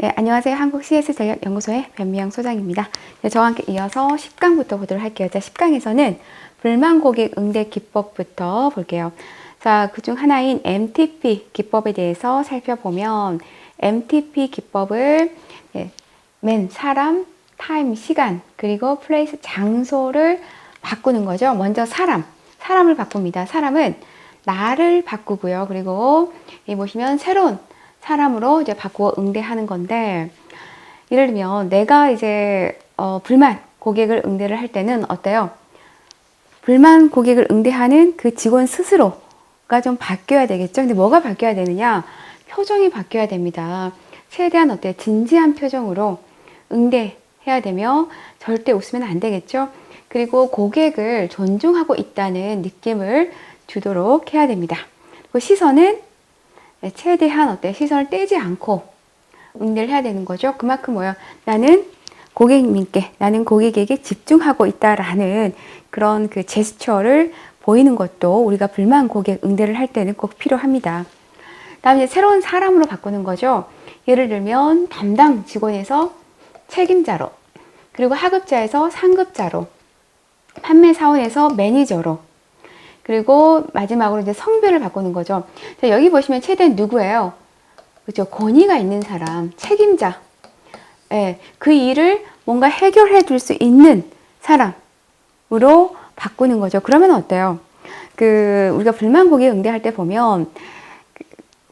네, 안녕하세요. 한국 CS 전략연구소의 변미영 소장입니다. 네, 저와 함께 이어서 10강부터 보도록 할게요. 자, 10강에서는 불만 고객 응대 기법부터 볼게요. 자, 그중 하나인 MTP 기법에 대해서 살펴보면 MTP 기법을 사람, 타임, 시간, 그리고 플레이스, 장소를 바꾸는 거죠. 먼저 사람을 바꿉니다. 사람은 나를 바꾸고요. 그리고 여기 보시면 새로운 사람으로 이제 바꾸어 응대하는 건데, 예를 들면 내가 이제 불만 고객을 응대를 할 때는 어때요? 불만 고객을 응대하는 그 직원 스스로가 좀 바뀌어야 되겠죠. 근데 뭐가 바뀌어야 되느냐? 표정이 바뀌어야 됩니다. 최대한 진지한 표정으로 응대해야 되며 절대 웃으면 안 되겠죠. 그리고 고객을 존중하고 있다는 느낌을 주도록 해야 됩니다. 그 시선은 최대한 시선을 떼지 않고 응대를 해야 되는 거죠. 그만큼 나는 고객에게 집중하고 있다라는 그런 그 제스처를 보이는 것도 우리가 불만 고객 응대를 할 때는 꼭 필요합니다. 다음에 새로운 사람으로 바꾸는 거죠. 예를 들면 담당 직원에서 책임자로, 그리고 하급자에서 상급자로, 판매 사원에서 매니저로, 그리고 마지막으로 이제 성별을 바꾸는 거죠. 자, 여기 보시면 최대한 누구예요? 그죠? 권위가 있는 사람, 책임자. 예, 그 일을 뭔가 해결해 줄 수 있는 사람으로 바꾸는 거죠. 그러면 어때요? 우리가 불만 고객 응대할 때 보면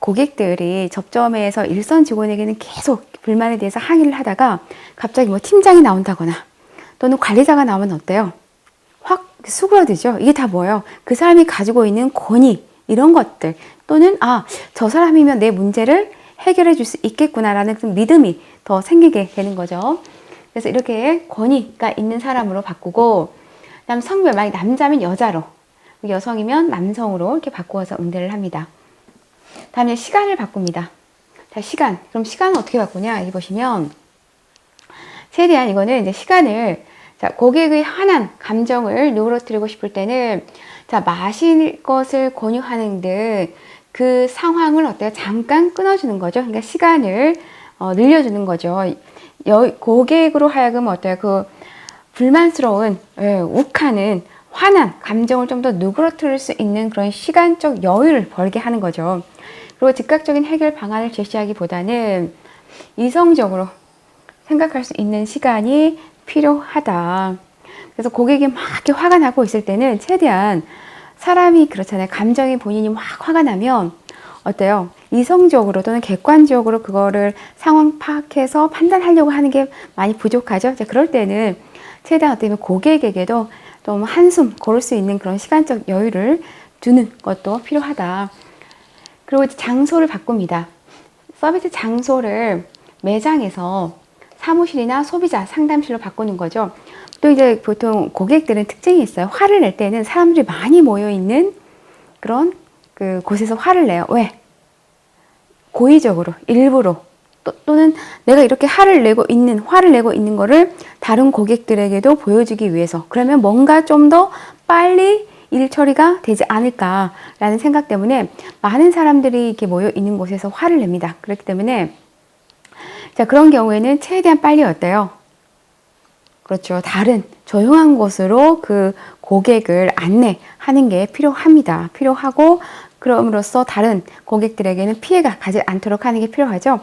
고객들이 접점에서 일선 직원에게는 계속 불만에 대해서 항의를 하다가 갑자기 팀장이 나온다거나 또는 관리자가 나오면 어때요? 확 수그러들죠. 이게 다 뭐예요? 그 사람이 가지고 있는 권위, 이런 것들, 또는 저 사람이면 내 문제를 해결해 줄 수 있겠구나라는 그 믿음이 더 생기게 되는 거죠. 그래서 이렇게 권위가 있는 사람으로 바꾸고, 그다음 성별, 만약 남자면 여자로, 여성이면 남성으로 이렇게 바꾸어서 응대를 합니다. 다음에 시간을 바꿉니다. 자, 시간. 그럼 시간은 어떻게 바꾸냐? 여기 보시면 최대한 이거는 이제 시간을, 자, 고객의 화난 감정을 누그러뜨리고 싶을 때는, 자, 마실 것을 권유하는 등 그 상황을 잠깐 끊어주는 거죠. 그러니까 시간을 늘려주는 거죠. 고객으로 하여금 그 불만스러운, 욱하는 화난 감정을 좀 더 누그러뜨릴 수 있는 그런 시간적 여유를 벌게 하는 거죠. 그리고 즉각적인 해결 방안을 제시하기보다는 이성적으로 생각할 수 있는 시간이 필요하다. 그래서 고객이 막 이렇게 화가 나고 있을 때는 최대한, 사람이 그렇잖아요. 감정이 본인이 막 화가 나면 어때요? 이성적으로 또는 객관적으로 그거를 상황 파악해서 판단하려고 하는 게 많이 부족하죠. 그럴 때는 최대한 고객에게도 좀 한숨 고를 수 있는 그런 시간적 여유를 두는 것도 필요하다. 그리고 이제 장소를 바꿉니다. 서비스 장소를 매장에서 사무실이나 소비자 상담실로 바꾸는 거죠. 또 이제 보통 고객들은 특징이 있어요. 화를 낼 때는 사람들이 많이 모여 있는 그런 그 곳에서 화를 내요. 왜? 고의적으로, 일부러, 또는 내가 이렇게 화를 내고 있는 거를 다른 고객들에게도 보여주기 위해서. 그러면 뭔가 좀 더 빨리 일 처리가 되지 않을까라는 생각 때문에 많은 사람들이 이렇게 모여 있는 곳에서 화를 냅니다. 그렇기 때문에, 자, 그런 경우에는 최대한 빨리 어때요? 그렇죠. 다른 조용한 곳으로 그 고객을 안내하는 게 필요합니다. 필요하고, 그럼으로써 다른 고객들에게는 피해가 가지 않도록 하는 게 필요하죠.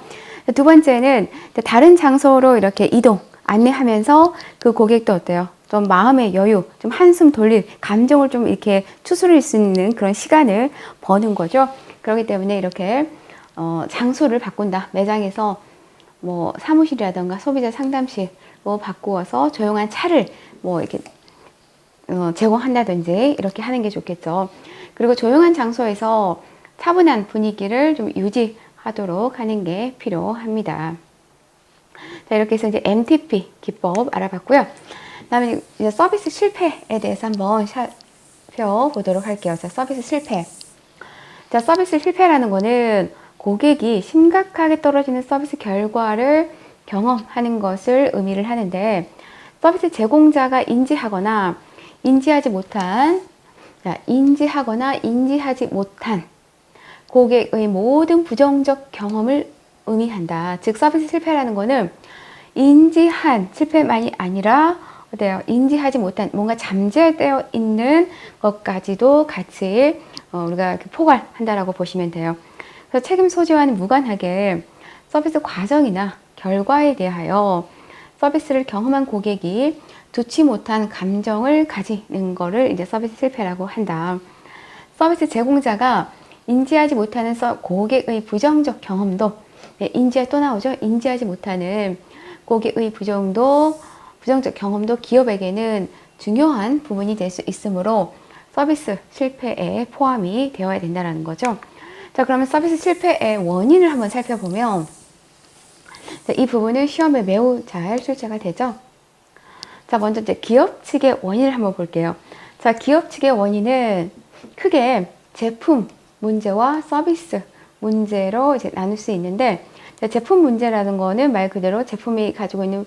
두 번째는 다른 장소로 이렇게 이동, 안내하면서 그 고객도 어때요? 좀 마음의 여유, 좀 한숨 돌릴, 감정을 좀 이렇게 추스릴 수 있는 그런 시간을 버는 거죠. 그렇기 때문에 이렇게 장소를 바꾼다. 매장에서 사무실이라던가 소비자 상담실로 바꾸어서 조용한 차를 이렇게 제공한다든지 이렇게 하는 게 좋겠죠. 그리고 조용한 장소에서 차분한 분위기를 좀 유지하도록 하는 게 필요합니다. 자, 이렇게 해서 이제 MTP 기법 알아봤고요. 그다음에 이제 서비스 실패에 대해서 한번 살펴보도록 할게요. 자, 서비스 실패. 자, 서비스 실패라는 거는 고객이 심각하게 떨어지는 서비스 결과를 경험하는 것을 의미를 하는데, 서비스 제공자가 인지하거나 인지하지 못한 고객의 모든 부정적 경험을 의미한다. 즉 서비스 실패라는 거는 인지한 실패만이 아니라 어때요? 인지하지 못한 뭔가 잠재되어 있는 것까지도 같이 우리가 포괄한다라고 보시면 돼요. 그래서 책임 소재와는 무관하게 서비스 과정이나 결과에 대하여 서비스를 경험한 고객이 두치 못한 감정을 가지는 거를 이제 서비스 실패라고 한다. 서비스 제공자가 인지하지 못하는 고객의 부정적 경험도, 네, 인지에 또 나오죠. 인지하지 못하는 고객의 부정적 경험도 기업에게는 중요한 부분이 될 수 있으므로 서비스 실패에 포함이 되어야 된다는 거죠. 자, 그러면 서비스 실패의 원인을 한번 살펴보면, 자, 이 부분은 시험에 매우 잘 출제가 되죠. 자, 먼저 이제 기업 측의 원인을 한번 볼게요. 자, 기업 측의 원인은 크게 제품 문제와 서비스 문제로 이제 나눌 수 있는데, 제품 문제라는 거는 말 그대로 제품이 가지고 있는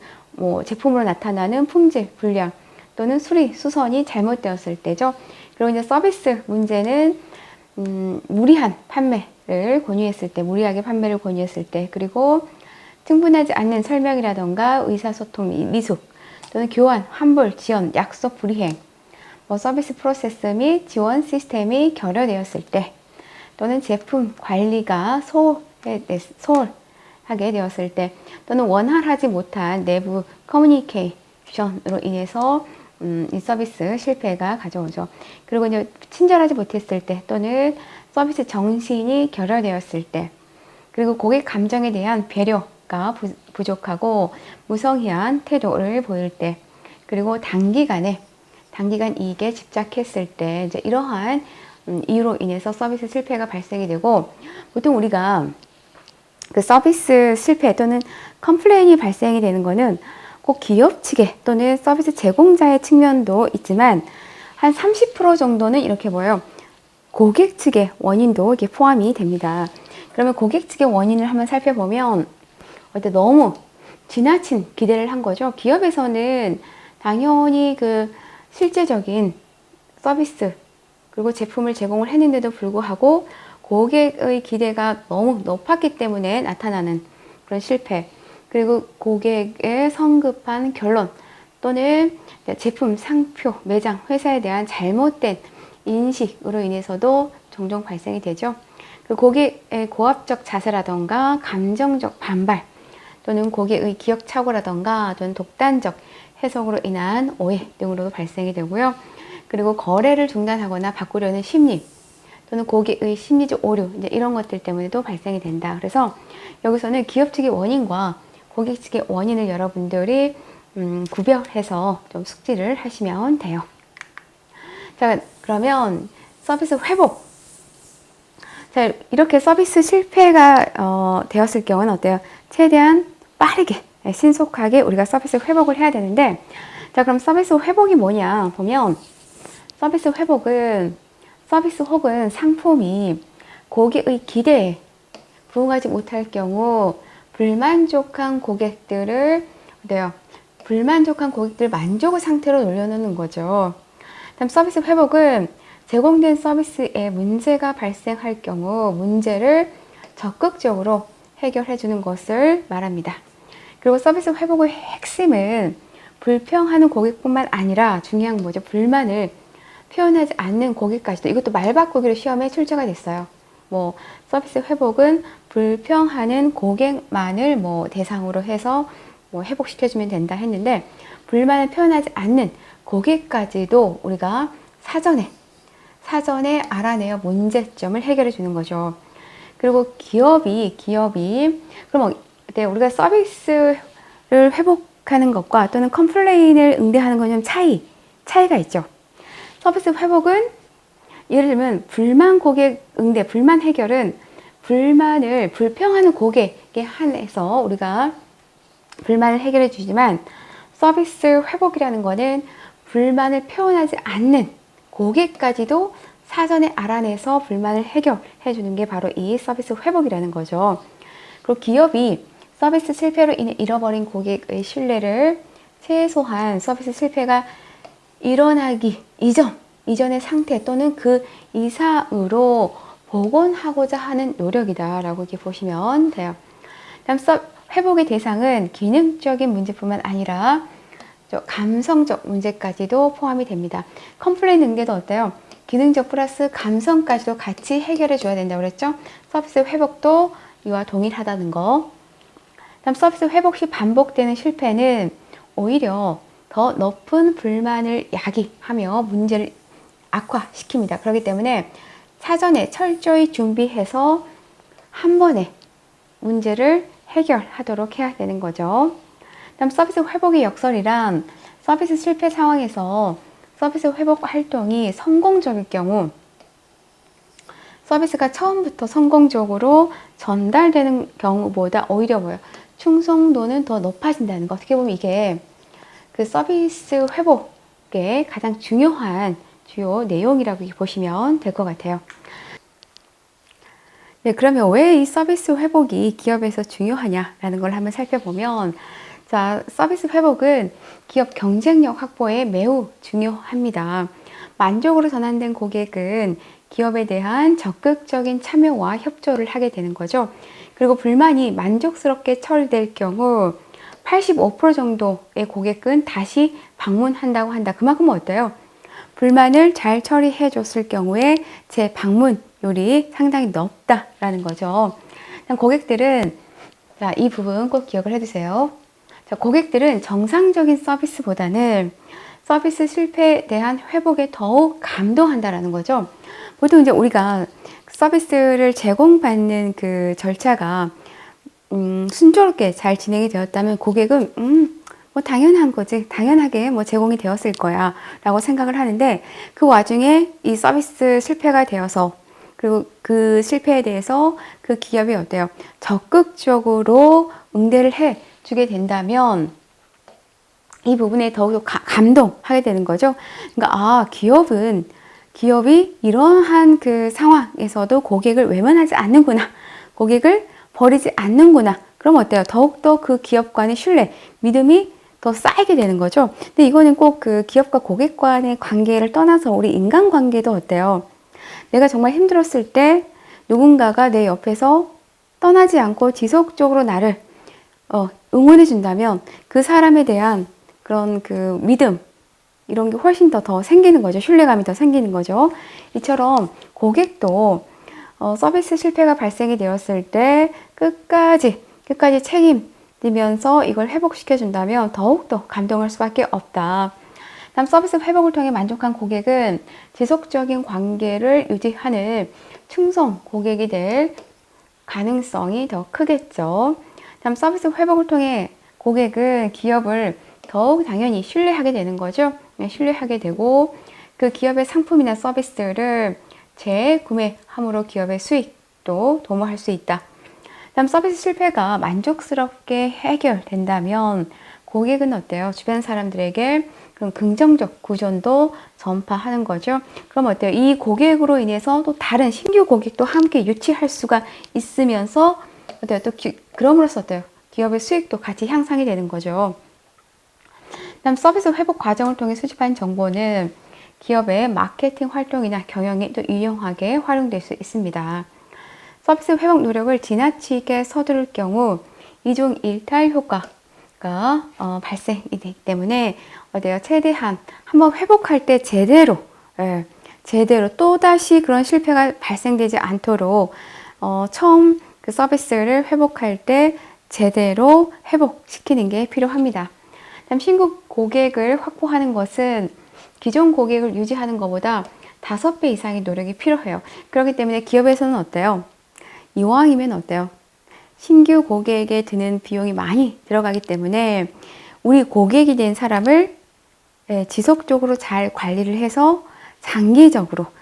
제품으로 나타나는 품질, 불량 또는 수리, 수선이 잘못되었을 때죠. 그리고 이제 서비스 문제는 무리한 판매를 권유했을 때, 무리하게 판매를 권유했을 때, 그리고 충분하지 않는 설명이라던가 의사소통 미숙 또는 교환, 환불, 지연, 약속 불이행, 서비스 프로세스 및 지원 시스템이 결여되었을 때, 또는 제품 관리가 소홀하게 되었을 때, 또는 원활하지 못한 내부 커뮤니케이션으로 인해서 이 서비스 실패가 가져오죠. 그리고 이제 친절하지 못했을 때, 또는 서비스 정신이 결여되었을 때, 그리고 고객 감정에 대한 배려가 부족하고 무성의한 태도를 보일 때, 그리고 단기간 이익에 집착했을 때, 이제 이러한 이유로 인해서 서비스 실패가 발생이 되고, 보통 우리가 그 서비스 실패 또는 컴플레인이 발생이 되는 거는 꼭 기업 측에 또는 서비스 제공자의 측면도 있지만 한 30% 정도는 이렇게 보여요. 고객 측의 원인도 이게 포함이 됩니다. 그러면 고객 측의 원인을 한번 살펴보면 너무 지나친 기대를 한 거죠. 기업에서는 당연히 그 실제적인 서비스 그리고 제품을 제공을 했는데도 불구하고 고객의 기대가 너무 높았기 때문에 나타나는 그런 실패, 그리고 고객의 성급한 결론 또는 제품, 상표, 매장, 회사에 대한 잘못된 인식으로 인해서도 종종 발생이 되죠. 그 고객의 고압적 자세라던가 감정적 반발 또는 고객의 기억 착오라던가 또는 독단적 해석으로 인한 오해 등으로도 발생이 되고요. 그리고 거래를 중단하거나 바꾸려는 심리 또는 고객의 심리적 오류, 이제 이런 것들 때문에도 발생이 된다. 그래서 여기서는 기업 측의 원인과 고객 측의 원인을 여러분들이 구별해서 좀 숙지를 하시면 돼요. 자, 그러면 서비스 회복. 자, 이렇게 서비스 실패가 되었을 경우는 어때요? 최대한 빠르게, 신속하게 우리가 서비스 회복을 해야 되는데, 자, 그럼 서비스 회복이 뭐냐 보면, 서비스 회복은 서비스 혹은 상품이 고객의 기대에 부응하지 못할 경우 불만족한 고객들을 불만족한 고객들 만족의 상태로 올려놓는 거죠. 다음 서비스 회복은 제공된 서비스에 문제가 발생할 경우 문제를 적극적으로 해결해 주는 것을 말합니다. 그리고 서비스 회복의 핵심은 불평하는 고객뿐만 아니라 중요한 뭐죠? 불만을 표현하지 않는 고객까지도, 이것도 말바꾸기로 시험에 출제가 됐어요. 서비스 회복은 불평하는 고객만을 대상으로 해서 회복시켜주면 된다 했는데, 불만을 표현하지 않는 고객까지도 우리가 사전에 알아내어 문제점을 해결해 주는 거죠. 그리고 기업이 그럼 우리가 서비스를 회복하는 것과 또는 컴플레인을 응대하는 거는 차이가 있죠. 서비스 회복은 예를 들면 불만 고객 응대, 불만 해결은 불만을 불평하는 고객에 한해서 우리가 불만을 해결해 주지만, 서비스 회복이라는 거는 불만을 표현하지 않는 고객까지도 사전에 알아내서 불만을 해결해 주는 게 바로 이 서비스 회복이라는 거죠. 그리고 기업이 서비스 실패로 인해 잃어버린 고객의 신뢰를 최소한 서비스 실패가 일어나기 이전의 상태 또는 그 이상으로 복원하고자 하는 노력이다 라고 이렇게 보시면 돼요. 회복의 대상은 기능적인 문제뿐만 아니라 감성적 문제까지도 포함이 됩니다. 컴플레인 응대도 어때요? 기능적 플러스 감성까지도 같이 해결해 줘야 된다고 그랬죠? 서비스 회복도 이와 동일하다는 거. 다음 서비스 회복 시 반복되는 실패는 오히려 더 높은 불만을 야기하며 문제를 악화시킵니다. 그렇기 때문에 사전에 철저히 준비해서 한 번에 문제를 해결하도록 해야 되는 거죠. 다음 서비스 회복의 역설이란 서비스 실패 상황에서 서비스 회복 활동이 성공적일 경우 서비스가 처음부터 성공적으로 전달되는 경우보다 오히려 충성도는 더 높아진다는 거. 어떻게 보면 이게 그 서비스 회복의 가장 중요한 주요 내용이라고 보시면 될 것 같아요. 네, 그러면 왜 이 서비스 회복이 기업에서 중요하냐라는 걸 한번 살펴보면, 자, 서비스 회복은 기업 경쟁력 확보에 매우 중요합니다. 만족으로 전환된 고객은 기업에 대한 적극적인 참여와 협조를 하게 되는 거죠. 그리고 불만이 만족스럽게 처리될 경우 85% 정도의 고객은 다시 방문한다고 한다. 그만큼 어때요? 불만을 잘 처리해 줬을 경우에 재방문율이 상당히 높다라는 거죠. 고객들은, 자, 이 부분 꼭 기억을 해주세요. 자, 고객들은 정상적인 서비스보다는 서비스 실패에 대한 회복에 더욱 감동한다라는 거죠. 보통 이제 우리가 서비스를 제공받는 그 절차가 순조롭게 잘 진행이 되었다면 고객은 뭐 당연한 거지, 당연하게 뭐 제공이 되었을 거야 라고 생각을 하는데, 그 와중에 이 서비스 실패가 되어서, 그리고 그 실패에 대해서 그 기업이 어때요? 적극적으로 응대를 해 주게 된다면 이 부분에 더욱더 감동하게 되는 거죠. 그러니까 기업이 이러한 그 상황에서도 고객을 외면하지 않는구나, 고객을 버리지 않는구나. 그럼 어때요? 더욱더 그 기업 간의 신뢰, 믿음이 더 쌓이게 되는 거죠. 근데 이거는 꼭 그 기업과 고객 간의 관계를 떠나서 우리 인간관계도 어때요? 내가 정말 힘들었을 때 누군가가 내 옆에서 떠나지 않고 지속적으로 나를 응원해 준다면 그 사람에 대한 그런 그 믿음, 이런 게 훨씬 더 생기는 거죠. 신뢰감이 더 생기는 거죠. 이처럼 고객도 서비스 실패가 발생이 되었을 때 끝까지 책임지면서 이걸 회복시켜 준다면 더욱더 감동할 수밖에 없다. 다음 서비스 회복을 통해 만족한 고객은 지속적인 관계를 유지하는 충성 고객이 될 가능성이 더 크겠죠. 다음 서비스 회복을 통해 고객은 기업을 더욱 당연히 신뢰하게 되는 거죠. 신뢰하게 되고 그 기업의 상품이나 서비스를 재구매함으로 기업의 수익도 도모할 수 있다. 다음 서비스 실패가 만족스럽게 해결된다면 고객은 어때요? 주변 사람들에게 그런 긍정적 구전도 전파하는 거죠. 그럼 어때요? 이 고객으로 인해서 또 다른 신규 고객도 함께 유치할 수가 있으면서 어때요? 그럼으로써 어때요? 기업의 수익도 같이 향상이 되는 거죠. 다음 서비스 회복 과정을 통해 수집한 정보는 기업의 마케팅 활동이나 경영에 또 유용하게 활용될 수 있습니다. 서비스 회복 노력을 지나치게 서두를 경우 이중 일탈 효과가 발생이 되기 때문에 어때요? 최대한 한번 회복할 때 제대로 또다시 그런 실패가 발생되지 않도록 처음 그 서비스를 회복할 때 제대로 회복시키는 게 필요합니다. 다음 신규 고객을 확보하는 것은 기존 고객을 유지하는 것보다 5배 이상의 노력이 필요해요. 그렇기 때문에 기업에서는 어때요? 이왕이면 어때요? 신규 고객에게 드는 비용이 많이 들어가기 때문에 우리 고객이 된 사람을 지속적으로 잘 관리를 해서 장기적으로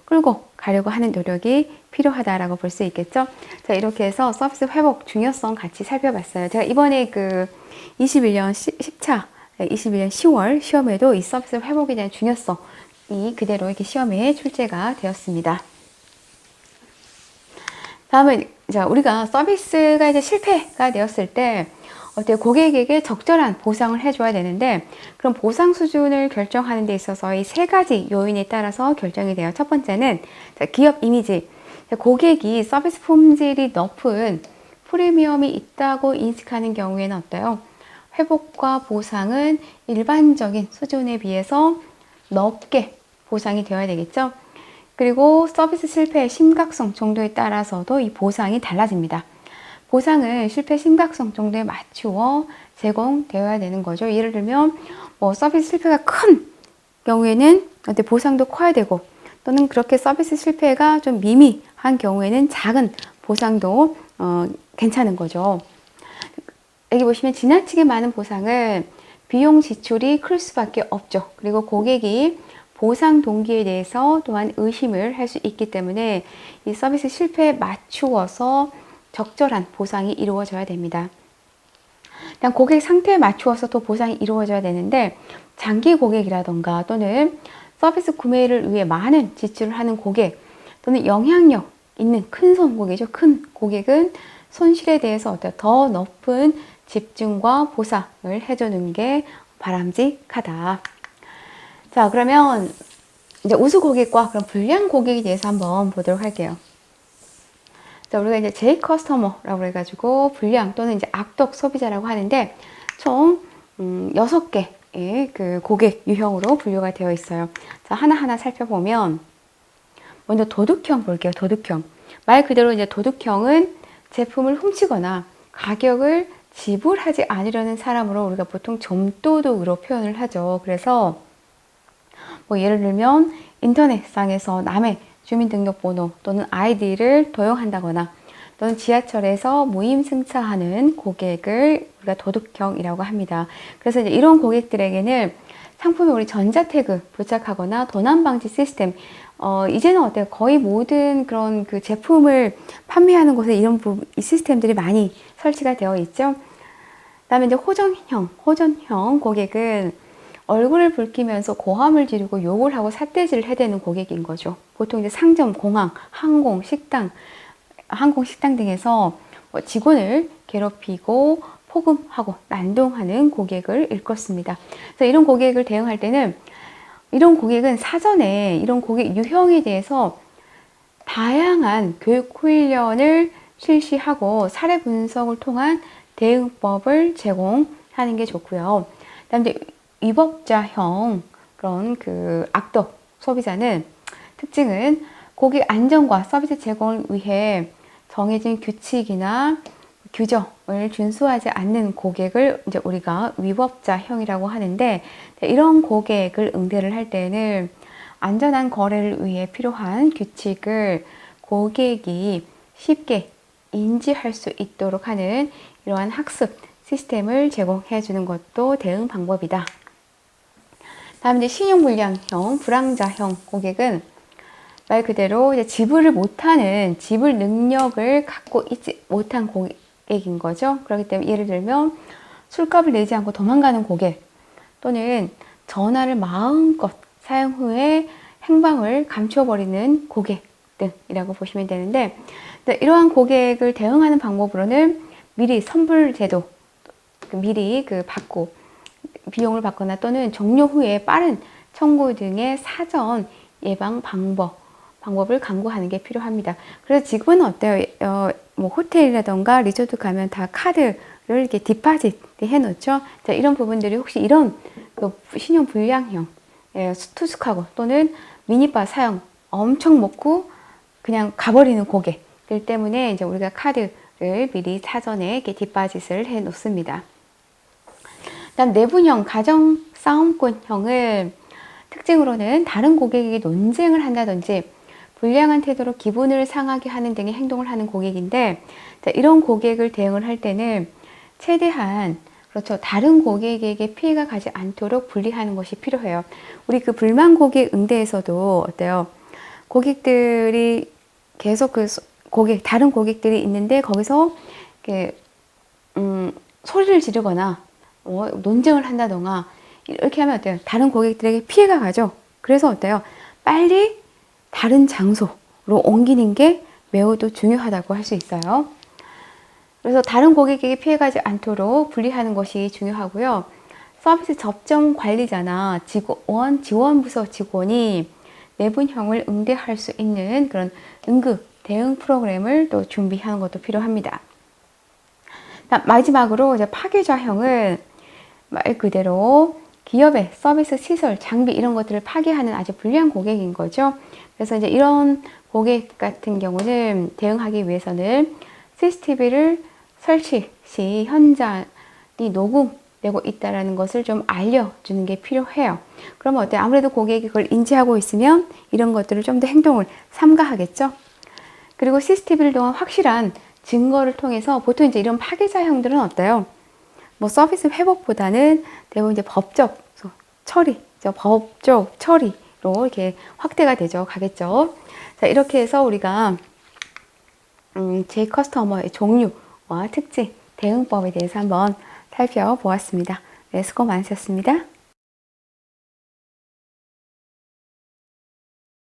끌고 가려고 하는 노력이 필요하다라고 볼 수 있겠죠. 자, 이렇게 해서 서비스 회복 중요성 같이 살펴봤어요. 제가 이번에 21년 10월 시험에도 이 서비스 회복에 대한 중요성이 그대로 이렇게 시험에 출제가 되었습니다. 다음은 우리가 서비스가 이제 실패가 되었을 때 어때요? 고객에게 적절한 보상을 해줘야 되는데, 그럼 보상 수준을 결정하는 데 있어서 이 3가지 요인에 따라서 결정이 돼요. 첫 번째는 기업 이미지. 고객이 서비스 품질이 높은 프리미엄이 있다고 인식하는 경우에는 어때요? 회복과 보상은 일반적인 수준에 비해서 높게 보상이 되어야 되겠죠? 그리고 서비스 실패의 심각성 정도에 따라서도 이 보상이 달라집니다. 보상은 실패 심각성 정도에 맞추어 제공되어야 되는 거죠. 예를 들면 뭐 서비스 실패가 큰 경우에는 보상도 커야 되고, 또는 그렇게 서비스 실패가 좀 미미한 경우에는 작은 보상도 괜찮은 거죠. 여기 보시면 지나치게 많은 보상은 비용 지출이 클 수밖에 없죠. 그리고 고객이 보상 동기에 대해서 또한 의심을 할 수 있기 때문에 이 서비스 실패에 맞추어서 적절한 보상이 이루어져야 됩니다. 일단 고객 상태에 맞추어서 또 보상이 이루어져야 되는데, 장기 고객이라던가 또는 서비스 구매를 위해 많은 지출을 하는 고객, 또는 영향력 있는 큰 손고객이죠. 큰 고객은 손실에 대해서 더 높은 집중과 보상을 해주는 게 바람직하다. 자, 그러면 이제 우수 고객과 그럼 불량 고객에 대해서 한번 보도록 할게요. 자, 우리가 이제 J 커스터머라고 해가지고 불량 또는 이제 악덕 소비자라고 하는데, 총 6개의 그 고객 유형으로 분류가 되어 있어요. 자, 하나하나 살펴보면, 먼저 도둑형 볼게요. 도둑형. 말 그대로 이제 도둑형은 제품을 훔치거나 가격을 지불하지 않으려는 사람으로 우리가 보통 점도둑으로 표현을 하죠. 그래서 뭐 예를 들면 인터넷상에서 남의 주민등록번호 또는 아이디를 도용한다거나, 또는 지하철에서 무임승차하는 고객을 우리가 도둑형이라고 합니다. 그래서 이제 이런 고객들에게는 상품에 우리 전자태그 부착하거나 도난 방지 시스템, 이제는 어때요? 거의 모든 그런 그 제품을 판매하는 곳에 이런 이 시스템들이 많이 설치가 되어 있죠. 그다음에 이제 호전형 고객은 얼굴을 붉히면서 고함을 지르고 욕을 하고 삿대질을 해대는 고객인 거죠. 보통 이제 상점, 공항, 항공식당 등에서 직원을 괴롭히고 폭음하고 난동하는 고객을 일컫습니다. 그래서 이런 고객을 대응할 때는, 이런 고객은 사전에 이런 고객 유형에 대해서 다양한 교육 훈련을 실시하고 사례 분석을 통한 대응법을 제공하는 게 좋고요. 그다음에 위법자형 그런 그 악덕 소비자는 특징은 고객 안전과 서비스 제공을 위해 정해진 규칙이나 규정을 준수하지 않는 고객을 이제 우리가 위법자형이라고 하는데, 이런 고객을 응대를 할 때는 안전한 거래를 위해 필요한 규칙을 고객이 쉽게 인지할 수 있도록 하는 이러한 학습 시스템을 제공해 주는 것도 대응 방법이다. 다음 이제 신용불량형, 불황자형 고객은 말 그대로 이제 지불을 못하는 지불 능력을 갖고 있지 못한 고객인 거죠. 그렇기 때문에 예를 들면 술값을 내지 않고 도망가는 고객, 또는 전화를 마음껏 사용 후에 행방을 감춰버리는 고객 등이라고 보시면 되는데, 이러한 고객을 대응하는 방법으로는 미리 선불 제도, 미리 받고 비용을 받거나 또는 종료 후에 빠른 청구 등의 사전 예방 방법을 강구하는 게 필요합니다. 그래서 지금은 어때요? 뭐 호텔이라던가 리조트 가면 다 카드를 이렇게 디파짓 해 놓죠. 자, 이런 부분들이 혹시 이런 신용 불량형, 투숙하고 또는 미니바 사용 엄청 먹고 그냥 가버리는 고객들 때문에 이제 우리가 카드를 미리 사전에 이렇게 디파짓을 해 놓습니다. 다음 내분형, 가정 싸움꾼형은 특징으로는 다른 고객에게 논쟁을 한다든지 불량한 태도로 기분을 상하게 하는 등의 행동을 하는 고객인데, 자, 이런 고객을 대응을 할 때는 최대한 그렇죠, 다른 고객에게 피해가 가지 않도록 분리하는 것이 필요해요. 우리 그 불만 고객 응대에서도 어때요? 고객들이 계속 다른 고객들이 있는데 거기서 소리를 지르거나 논쟁을 한다던가 이렇게 하면 어때요? 다른 고객들에게 피해가 가죠. 그래서 어때요? 빨리 다른 장소로 옮기는 게 매우 또 중요하다고 할 수 있어요. 그래서 다른 고객에게 피해가지 않도록 분리하는 것이 중요하고요. 서비스 접점 관리자나 지원부서 직원이 내분형을 응대할 수 있는 그런 응급 대응 프로그램을 또 준비하는 것도 필요합니다. 마지막으로 이제 파괴자형은 말 그대로 기업의 서비스, 시설, 장비 이런 것들을 파괴하는 아주 불리한 고객인 거죠. 그래서 이제 이런 고객 같은 경우는 대응하기 위해서는 CCTV를 설치 시 현장이 녹음되고 있다는 것을 좀 알려주는 게 필요해요. 그러면 어때요? 아무래도 고객이 그걸 인지하고 있으면 이런 것들을 좀 더 행동을 삼가하겠죠. 그리고 CCTV를 통한 확실한 증거를 통해서 보통 이제 이런 파괴자형들은 어때요? 뭐 서비스 회복보다는 대부분 이제 법적 처리, 법적 처리로 이렇게 확대가 되죠. 가겠죠. 자, 이렇게 해서 우리가 제 커스터머의 종류와 특징, 대응법에 대해서 한번 살펴보았습니다. 네, 수고 많으셨습니다.